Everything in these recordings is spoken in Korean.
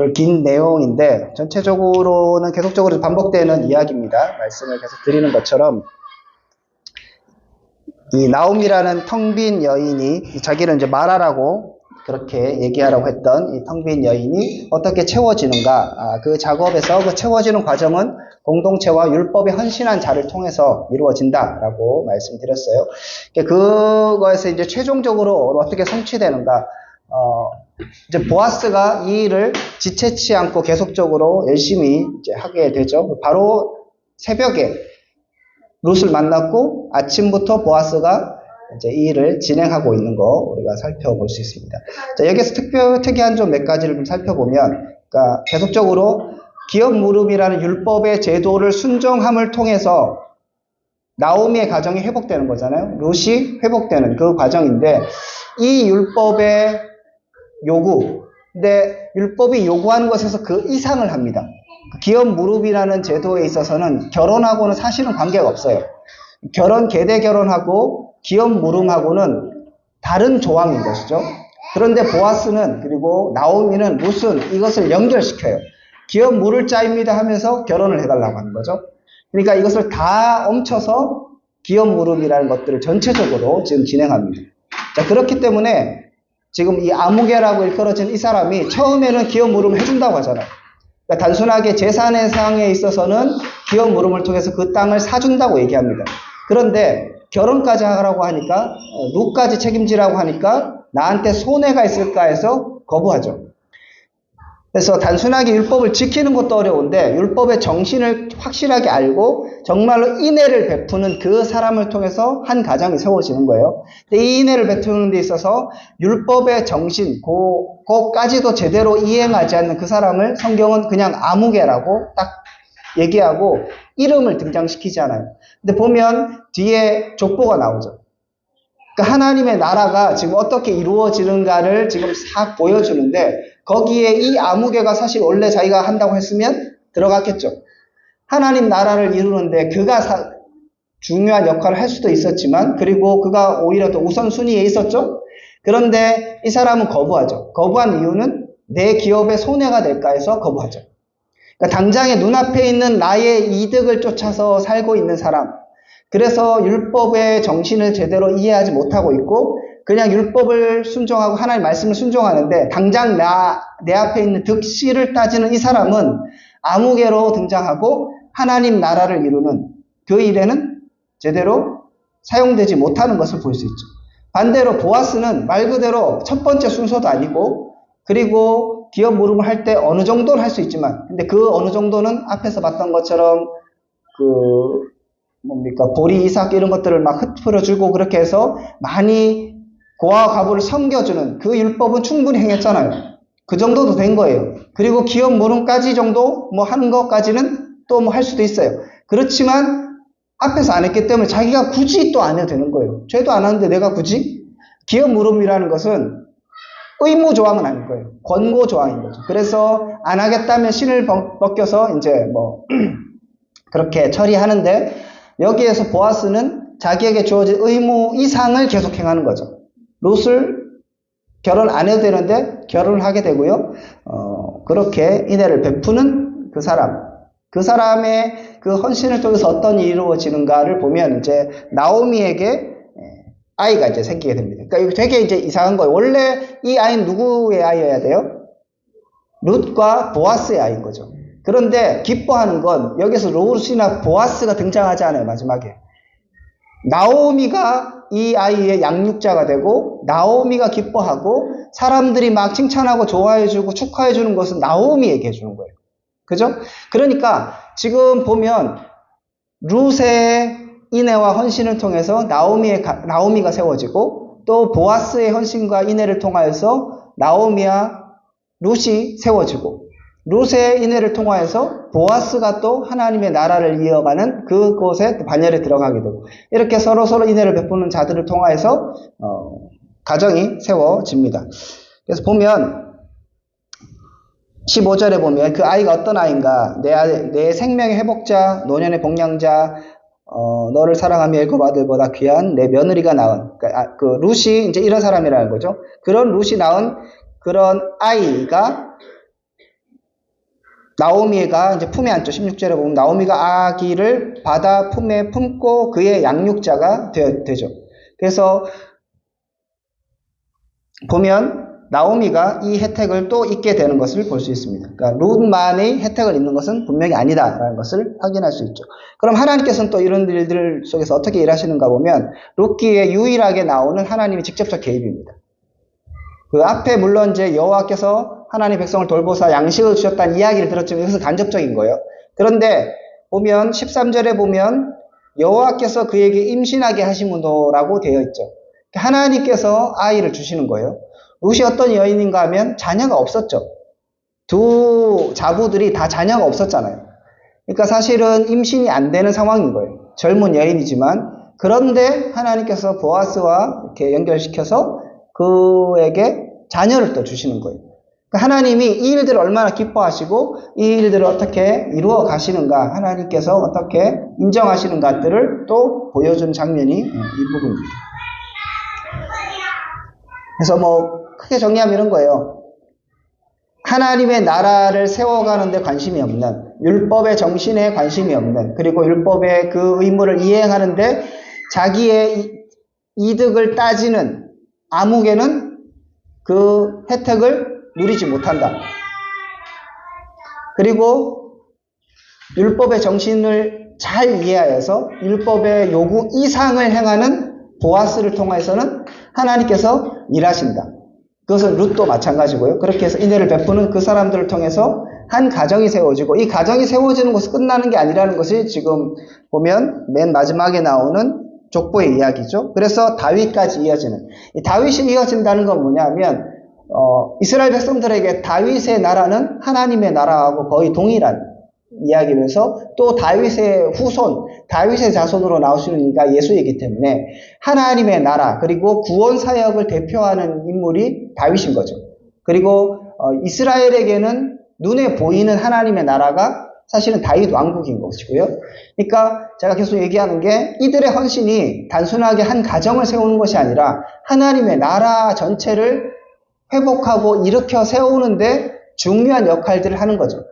오늘 긴 내용인데 전체적으로는 계속적으로 반복되는 이야기입니다. 말씀을 계속 드리는 것처럼 이 나옴이라는 텅 빈 여인이 자기를 이제 마라라고 그렇게 얘기하라고 했던 이 텅 빈 여인이 어떻게 채워지는가, 그 작업에서 그 채워지는 과정은 공동체와 율법에 헌신한 자를 통해서 이루어진다라고 말씀드렸어요. 그거에서 이제 최종적으로 어떻게 성취되는가, 이제 보아스가 이 일을 지체치 않고 계속적으로 열심히 이제 하게 되죠. 바로 새벽에 룻을 만났고 아침부터 보아스가 이제 이 일을 진행하고 있는 거 우리가 살펴볼 수 있습니다. 자, 여기서 특이한 좀 몇 가지를 좀 살펴보면, 그러니까 계속적으로 기업 무름이라는 율법의 제도를 순종함을 통해서 나오미의 가정이 회복되는 거잖아요. 룻이 회복되는 그 과정인데, 이 율법의 요구, 근데 율법이 요구하는 것에서 그 이상을 합니다. 기업 무릎이라는 제도에 있어서는 결혼하고는 사실은 관계가 없어요. 계대 결혼하고 기업 무름하고는 다른 조항인 것이죠. 그런데 보아스는, 그리고 나오미는, 룻은 이것을 연결시켜요. 기업 무를 자입니다 하면서 결혼을 해달라고 하는 거죠. 그러니까 이것을 다 엄쳐서 기업 무름이라는 것들을 전체적으로 지금 진행합니다. 자, 그렇기 때문에 지금 이 아무개라고 일컬어진 이 사람이 처음에는 기업 무름을 해준다고 하잖아요. 그러니까 단순하게 재산의 상에 있어서는 기업 무름을 통해서 그 땅을 사준다고 얘기합니다. 그런데 결혼까지 하라고 하니까, 룻까지 책임지라고 하니까 나한테 손해가 있을까 해서 거부하죠. 그래서 단순하게 율법을 지키는 것도 어려운데 율법의 정신을 확실하게 알고 정말로 인애를 베푸는 그 사람을 통해서 한 가정이 세워지는 거예요. 근데 이 인애를 베푸는 데 있어서 율법의 정신, 그까지도 제대로 이행하지 않는 그 사람을 성경은 그냥 아무개라고 딱 얘기하고 이름을 등장시키지 않아요. 근데 보면 뒤에 족보가 나오죠. 그러니까 하나님의 나라가 지금 어떻게 이루어지는가를 지금 싹 보여주는데, 거기에 이 아무개가 사실 원래 자기가 한다고 했으면 들어갔겠죠. 하나님 나라를 이루는데 그가 중요한 역할을 할 수도 있었지만, 그리고 그가 오히려 더 우선순위에 있었죠. 그런데 이 사람은 거부하죠. 거부한 이유는 내 기업에 손해가 될까 해서 거부하죠. 그러니까 당장에 눈앞에 있는 나의 이득을 쫓아서 살고 있는 사람, 그래서 율법의 정신을 제대로 이해하지 못하고 있고 그냥 율법을 순종하고 하나님의 말씀을 순종하는데 당장 내 앞에 있는 득실을 따지는 이 사람은 아무개로 등장하고 하나님 나라를 이루는 그 일에는 제대로 사용되지 못하는 것을 볼 수 있죠. 반대로 보아스는 말 그대로 첫 번째 순서도 아니고, 그리고 기업 무름을 할 때 어느 정도는 할 수 있지만, 근데 그 어느 정도는 앞에서 봤던 것처럼 보리, 이삭 이런 것들을 막 흩뿌려주고 그렇게 해서 많이 고아와 과부를 섬겨주는 그 율법은 충분히 행했잖아요. 그 정도도 된 거예요. 그리고 기업 무름까지 정도 하는 것까지는 또 할 수도 있어요. 그렇지만 앞에서 안 했기 때문에 자기가 굳이 또 안 해도 되는 거예요. 죄도 안 하는데 내가 굳이? 기업 무름이라는 것은 의무 조항은 아닌 거예요. 권고 조항인 거죠. 그래서 안 하겠다면 신을 벗겨서 이제 그렇게 처리하는데, 여기에서 보아스는 자기에게 주어진 의무 이상을 계속 행하는 거죠. 룻을 결혼 안 해도 되는데 결혼을 하게 되고요. 그렇게 인애를 베푸는 그 사람의 그 헌신을 통해서 어떤 일이 이루어지는가를 보면 이제 나오미에게 아이가 이제 생기게 됩니다. 그러니까 이거 되게 이제 이상한 거예요. 원래 이 아이는 누구의 아이여야 돼요? 룻과 보아스의 아이인 거죠. 그런데 기뻐하는 건 여기서 룻이나 보아스가 등장하지 않아요. 마지막에 나오미가 이 아이의 양육자가 되고 나오미가 기뻐하고 사람들이 막 칭찬하고 좋아해주고 축하해주는 것은 나오미에게 해주는 거예요. 그죠? 그러니까 지금 보면 룻의 인애와 헌신을 통해서 나오미가 세워지고, 또 보아스의 헌신과 인애를 통하여서 나오미와 룻이 세워지고, 룻의 인애를 통하여서 보아스가 또 하나님의 나라를 이어가는 그곳에 반열에 들어가게 되고, 이렇게 서로 인애를 베푸는 자들을 통하여서 가정이 세워집니다. 그래서 보면 15절에 보면 그 아이가 어떤 아이인가, 내 생명의 회복자, 노년의 복량자, 너를 사랑하며 일곱 아들보다 귀한 내 며느리가 낳은, 그러니까 그 룻이 이제 이런 사람이라는 거죠. 그런 룻이 낳은 그런 아이가 나오미가 이제 품에 안죠. 16절에 보면 나오미가 아기를 받아 품에 품고 그의 양육자가 되죠. 그래서 보면 나오미가 이 혜택을 또 잊게 되는 것을 볼 수 있습니다. 그러니까 룻만의 혜택을 잊는 것은 분명히 아니다라는 것을 확인할 수 있죠. 그럼 하나님께서는 또 이런 일들 속에서 어떻게 일하시는가 보면 룻기에 유일하게 나오는 하나님의 직접적 개입입니다. 그 앞에 물론 이제 여호와께서 하나님 백성을 돌보사 양식을 주셨다는 이야기를 들었지만 이것은 간접적인 거예요. 그런데 보면 13절에 보면 여호와께서 그에게 임신하게 하시므로라고 되어 있죠. 하나님께서 아이를 주시는 거예요. 룻이 어떤 여인인가 하면 자녀가 없었죠. 두 자부들이 다 자녀가 없었잖아요. 그러니까 사실은 임신이 안 되는 상황인 거예요. 젊은 여인이지만. 그런데 하나님께서 보아스와 이렇게 연결시켜서 그에게 자녀를 또 주시는 거예요. 그러니까 하나님이 이 일들을 얼마나 기뻐하시고 이 일들을 어떻게 이루어 가시는가, 하나님께서 어떻게 인정하시는 것들을 또 보여주는 장면이 이 부분입니다. 그래서 크게 정리하면 이런 거예요. 하나님의 나라를 세워가는 데 관심이 없는, 율법의 정신에 관심이 없는, 그리고 율법의 그 의무를 이행하는데 자기의 이득을 따지는 아무개는 그 혜택을 누리지 못한다. 그리고 율법의 정신을 잘 이해하여서 율법의 요구 이상을 행하는 보아스를 통해서는 하나님께서 일하신다. 그것은 룻도 마찬가지고요. 그렇게 해서 인애를 베푸는 그 사람들을 통해서 한 가정이 세워지고, 이 가정이 세워지는 것이 끝나는 게 아니라는 것이 지금 보면 맨 마지막에 나오는 족보의 이야기죠. 그래서 다윗까지 이어지는, 이 다윗이 이어진다는 건 뭐냐면 이스라엘 백성들에게 다윗의 나라는 하나님의 나라하고 거의 동일한 이야기면서 또 다윗의 후손, 다윗의 자손으로 나오시는 이가 예수이기 때문에 하나님의 나라, 그리고 구원 사역을 대표하는 인물이 다윗인 거죠. 그리고 이스라엘에게는 눈에 보이는 하나님의 나라가 사실은 다윗 왕국인 것이고요. 그러니까 제가 계속 얘기하는 게 이들의 헌신이 단순하게 한 가정을 세우는 것이 아니라 하나님의 나라 전체를 회복하고 일으켜 세우는데 중요한 역할들을 하는 거죠.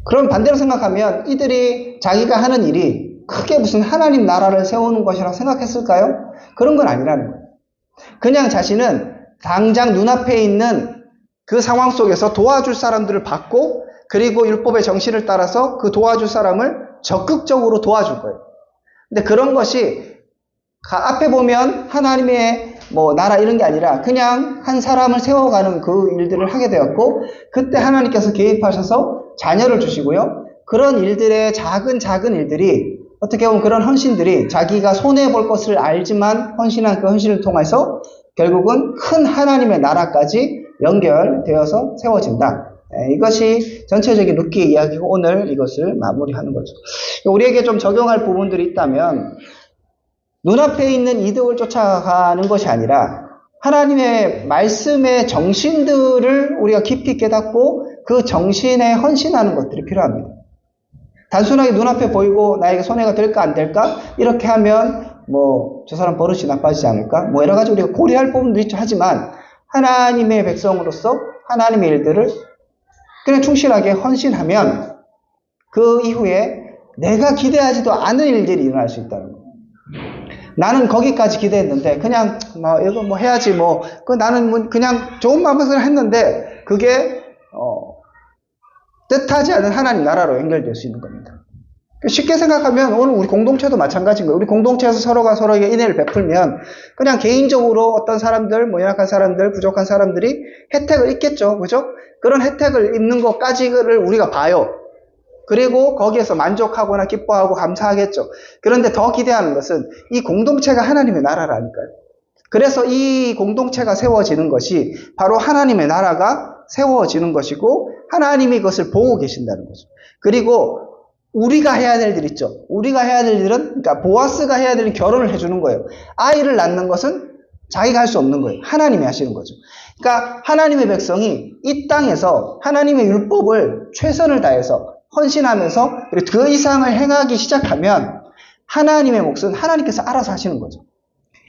그럼 반대로 생각하면 이들이 자기가 하는 일이 크게 무슨 하나님 나라를 세우는 것이라고 생각했을까요? 그런 건 아니라는 거예요. 그냥 자신은 당장 눈앞에 있는 그 상황 속에서 도와줄 사람들을 받고, 그리고 율법의 정신을 따라서 그 도와줄 사람을 적극적으로 도와줄 거예요. 근데 그런 것이 앞에 보면 하나님의 나라 이런 게 아니라 그냥 한 사람을 세워가는 그 일들을 하게 되었고, 그때 하나님께서 개입하셔서 자녀를 주시고요. 그런 일들의 작은 일들이 어떻게 보면 그런 헌신들이 자기가 손해볼 것을 알지만 헌신한 그 헌신을 통해서 결국은 큰 하나님의 나라까지 연결되어서 세워진다. 이것이 전체적인 룻기의 이야기고 오늘 이것을 마무리하는 거죠. 우리에게 좀 적용할 부분들이 있다면 눈앞에 있는 이득을 쫓아가는 것이 아니라 하나님의 말씀의 정신들을 우리가 깊이 깨닫고 그 정신에 헌신하는 것들이 필요합니다. 단순하게 눈앞에 보이고 나에게 손해가 될까 안 될까 이렇게 하면 저 사람 버릇이 나빠지지 않을까 여러 가지 우리가 고려할 부분도 있죠. 하지만 하나님의 백성으로서 하나님의 일들을 그냥 충실하게 헌신하면 그 이후에 내가 기대하지도 않은 일들이 일어날 수 있다는 거예요. 나는 거기까지 기대했는데 그냥 이거 해야지 나는 그냥 좋은 마음에서 했는데 그게 뜻하지 않은 하나님 나라로 연결될 수 있는 겁니다. 쉽게 생각하면 오늘 우리 공동체도 마찬가지인 거예요. 우리 공동체에서 서로가 서로에게 인애를 베풀면 그냥 개인적으로 어떤 사람들, 연약한 사람들, 부족한 사람들이 혜택을 입겠죠. 그죠? 그런 혜택을 입는 것까지를 우리가 봐요. 그리고 거기에서 만족하거나 기뻐하고 감사하겠죠. 그런데 더 기대하는 것은 이 공동체가 하나님의 나라라니까요. 그래서 이 공동체가 세워지는 것이 바로 하나님의 나라가 세워지는 것이고 하나님이 그것을 보고 계신다는 거죠. 그리고 우리가 해야 될 일 있죠. 우리가 해야 될 일은, 그러니까 보아스가 해야 될 일은 결혼을 해주는 거예요. 아이를 낳는 것은 자기가 할 수 없는 거예요. 하나님이 하시는 거죠. 그러니까 하나님의 백성이 이 땅에서 하나님의 율법을 최선을 다해서 헌신하면서 그 이상을 행하기 시작하면 하나님의 몫은 하나님께서 알아서 하시는 거죠.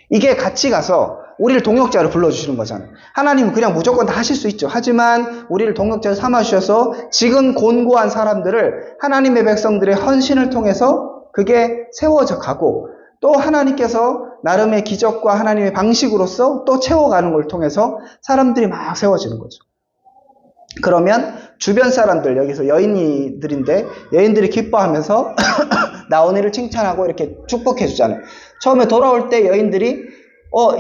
이게 같이 가서 우리를 동역자로 불러주시는 거잖아요. 하나님은 그냥 무조건 다 하실 수 있죠. 하지만 우리를 동역자로 삼아주셔서 지금 곤고한 사람들을 하나님의 백성들의 헌신을 통해서 그게 세워져 가고, 또 하나님께서 나름의 기적과 하나님의 방식으로서 또 채워가는 걸 통해서 사람들이 막 세워지는 거죠. 그러면 주변 사람들, 여기서 여인들인데 여인들이 기뻐하면서 나오미를 칭찬하고 이렇게 축복해 주잖아요. 처음에 돌아올 때 여인들이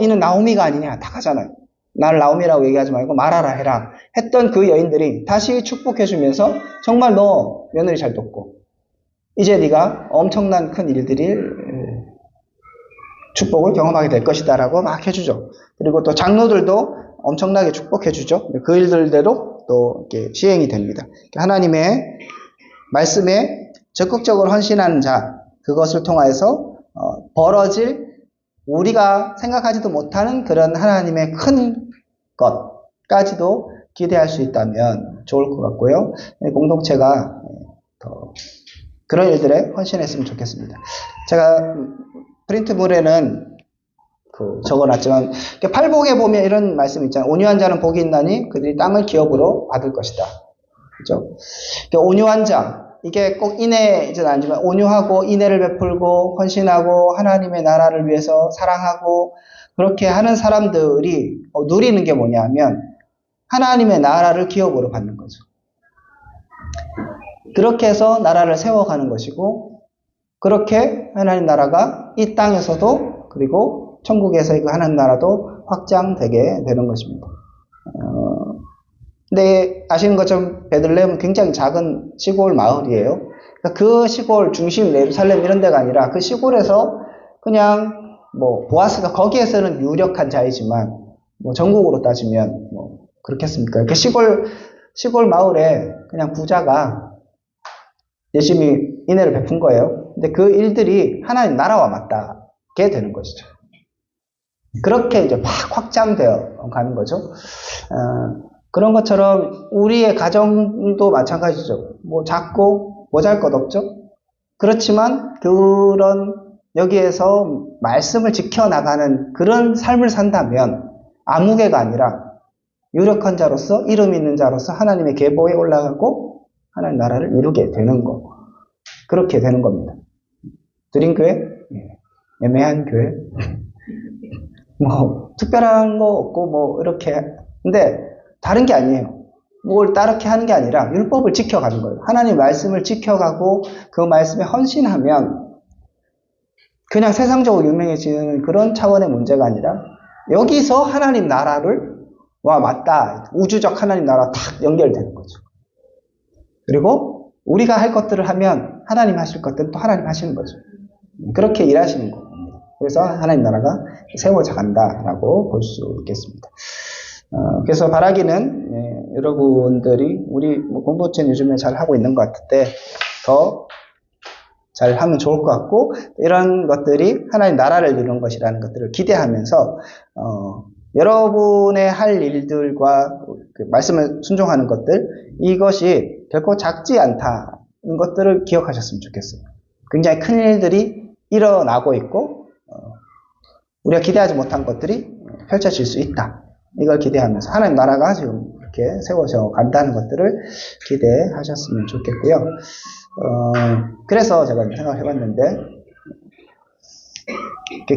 이는 나오미가 아니냐 다 가잖아요. 나를 나오미라고 얘기하지 말고 말하라 해라 했던 그 여인들이 다시 축복해 주면서 정말 너 며느리 잘 돕고 이제 네가 엄청난 큰 일들이 축복을 경험하게 될 것이다 라고 막 해주죠. 그리고 또 장로들도 엄청나게 축복해 주죠. 그 일들대로 또 이렇게 시행이 됩니다. 하나님의 말씀에 적극적으로 헌신하는 자, 그것을 통하여서 벌어질 우리가 생각하지도 못하는 그런 하나님의 큰 것까지도 기대할 수 있다면 좋을 것 같고요. 공동체가 더 그런 일들에 헌신했으면 좋겠습니다. 제가 프린트물에는 적어놨지만 팔복에 보면 이런 말씀 있잖아요. 온유한 자는 복이 있나니 그들이 땅을 기업으로 받을 것이다. 그죠? 온유한 자, 이게 꼭 인애는 아니지만 온유하고 인애를 베풀고 헌신하고 하나님의 나라를 위해서 사랑하고 그렇게 하는 사람들이 누리는 게 뭐냐면 하나님의 나라를 기업으로 받는 거죠. 그렇게 해서 나라를 세워가는 것이고, 그렇게 하나님 나라가 이 땅에서도 그리고 천국에서의 그 하나님 나라도 확장되게 되는 것입니다. 근데 아시는 것처럼 베들레헴은 굉장히 작은 시골 마을이에요. 그러니까 그 시골 중심 예루살렘 이런 데가 아니라 그 시골에서 그냥 보아스가 거기에서는 유력한 자이지만 전국으로 따지면 그렇겠습니까? 그 시골 마을에 그냥 부자가 열심히 인애를 베푼 거예요. 근데 그 일들이 하나님 나라와 맞닿게 되는 것이죠. 그렇게 이제 막 확장되어 가는 거죠. 그런 것처럼 우리의 가정도 마찬가지죠. 작고 모자랄 것 없죠. 그렇지만 여기에서 말씀을 지켜나가는 그런 삶을 산다면 아무개가 아니라 유력한 자로서, 이름 있는 자로서 하나님의 계보에 올라가고 하나님 나라를 이루게 되는 거. 그렇게 되는 겁니다. 드림교회? 애매한 교회? 특별한 거 없고 이렇게. 근데 다른 게 아니에요. 뭘 따르게 하는 게 아니라 율법을 지켜가는 거예요. 하나님 말씀을 지켜가고 그 말씀에 헌신하면 그냥 세상적으로 유명해지는 그런 차원의 문제가 아니라 여기서 하나님 나라를 맞다. 우주적 하나님 나라 탁 연결되는 거죠. 그리고 우리가 할 것들을 하면 하나님 하실 것들은 또 하나님 하시는 거죠. 그렇게 일하시는 겁니다. 그래서 하나님 나라가 세워져 간다라고 볼 수 있겠습니다. 그래서 바라기는 여러분들이 우리 공동체는 요즘에 잘 하고 있는 것 같은데 더 잘 하면 좋을 것 같고, 이런 것들이 하나님 나라를 이루는 것이라는 것들을 기대하면서 여러분의 할 일들과 그 말씀을 순종하는 것들, 이것이 결코 작지 않다는 것들을 기억하셨으면 좋겠어요. 굉장히 큰 일들이 일어나고 있고 우리가 기대하지 못한 것들이 펼쳐질 수 있다. 이걸 기대하면서 하나님 나라가 지금 이렇게 세워져 간다는 것들을 기대하셨으면 좋겠고요. 그래서 제가 생각을 해봤는데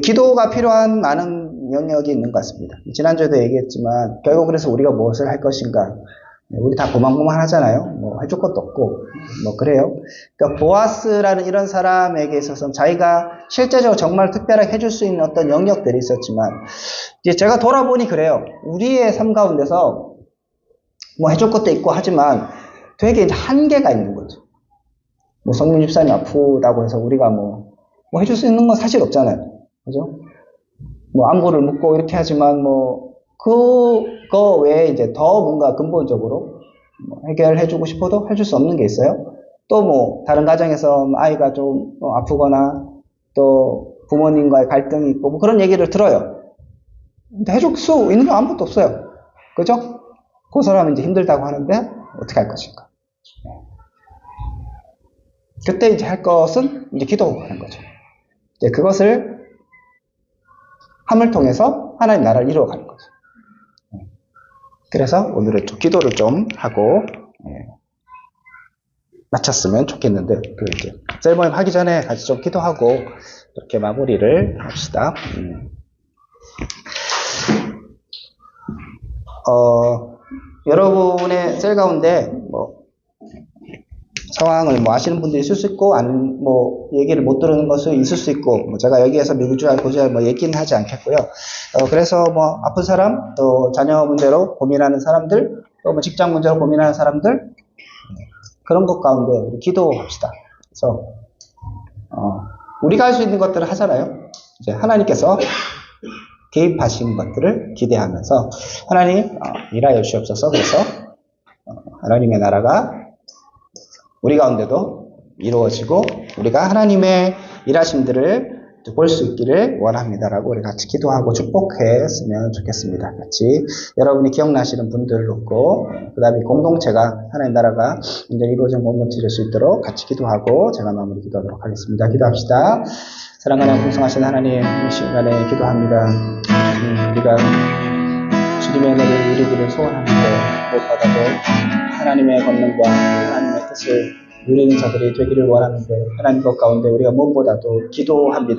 기도가 필요한 많은 영역이 있는 것 같습니다. 지난주에도 얘기했지만 결국 그래서 우리가 무엇을 할 것인가, 우리 다 고만고만 하잖아요. 해줄 것도 없고 그래요. 그러니까 보아스라는 이런 사람에게 있어서 자기가 실제적으로 정말 특별하게 해줄 수 있는 어떤 영역들이 있었지만, 이제 제가 돌아보니 그래요. 우리의 삶 가운데서 해줄 것도 있고 하지만 되게 이제 한계가 있는 거죠. 성민 집사님 아프다고 해서 우리가 해줄 수 있는 건 사실 없잖아요. 그죠? 안부를 묻고 이렇게 하지만 그거 외에 이제 더 뭔가 근본적으로 해결해주고 싶어도 해줄 수 없는 게 있어요. 또 다른 가정에서 아이가 좀 아프거나 또 부모님과의 갈등이 있고 그런 얘기를 들어요. 근데 해줄 수 있는 게 아무것도 없어요. 그죠? 그 사람은 이제 힘들다고 하는데 어떻게 할 것인가? 그때 이제 할 것은 이제 기도하는 거죠. 이제 그것을 함을 통해서 하나님 나라를 이루어가는 거죠. 그래서 오늘은 좀 기도를 좀 하고 마쳤으면 좋겠는데, 이제 셀모임 하기 전에 같이 좀 기도하고 이렇게 마무리를 합시다. 여러분의 셀 가운데 상황을 아시는 분들이 있을 수 있고, 얘기를 못 들은 것이 있을 수 있고, 제가 여기에서 미구주알 고주알 얘기는 하지 않겠고요. 그래서 아픈 사람, 또 자녀 문제로 고민하는 사람들, 또 직장 문제로 고민하는 사람들, 그런 것 가운데 우리 기도합시다. 그래서 우리가 할 수 있는 것들을 하잖아요. 이제 하나님께서 개입하신 것들을 기대하면서 하나님 일하여 주옵소서. 그래서 하나님의 나라가 우리 가운데도 이루어지고 우리가 하나님의 일하심들을 볼 수 있기를 원합니다라고 우리 같이 기도하고 축복했으면 좋겠습니다. 같이 여러분이 기억나시는 분들 놓고 그 다음에 공동체가 하나님 나라가 완전히 이루어진 공동체일 수 있도록 같이 기도하고 제가 마무리 기도하도록 하겠습니다. 기도합시다. 사랑하는 풍성하신 하나님, 이 시간에 기도합니다. 우리가 주님의 은혜를 누리기를 소원하는데 무엇보다도 하나님의 권능과 하나님의 뜻을 누리는 자들이 되기를 원하는데 하나님 것 가운데 우리가 무엇보다도 기도합니다.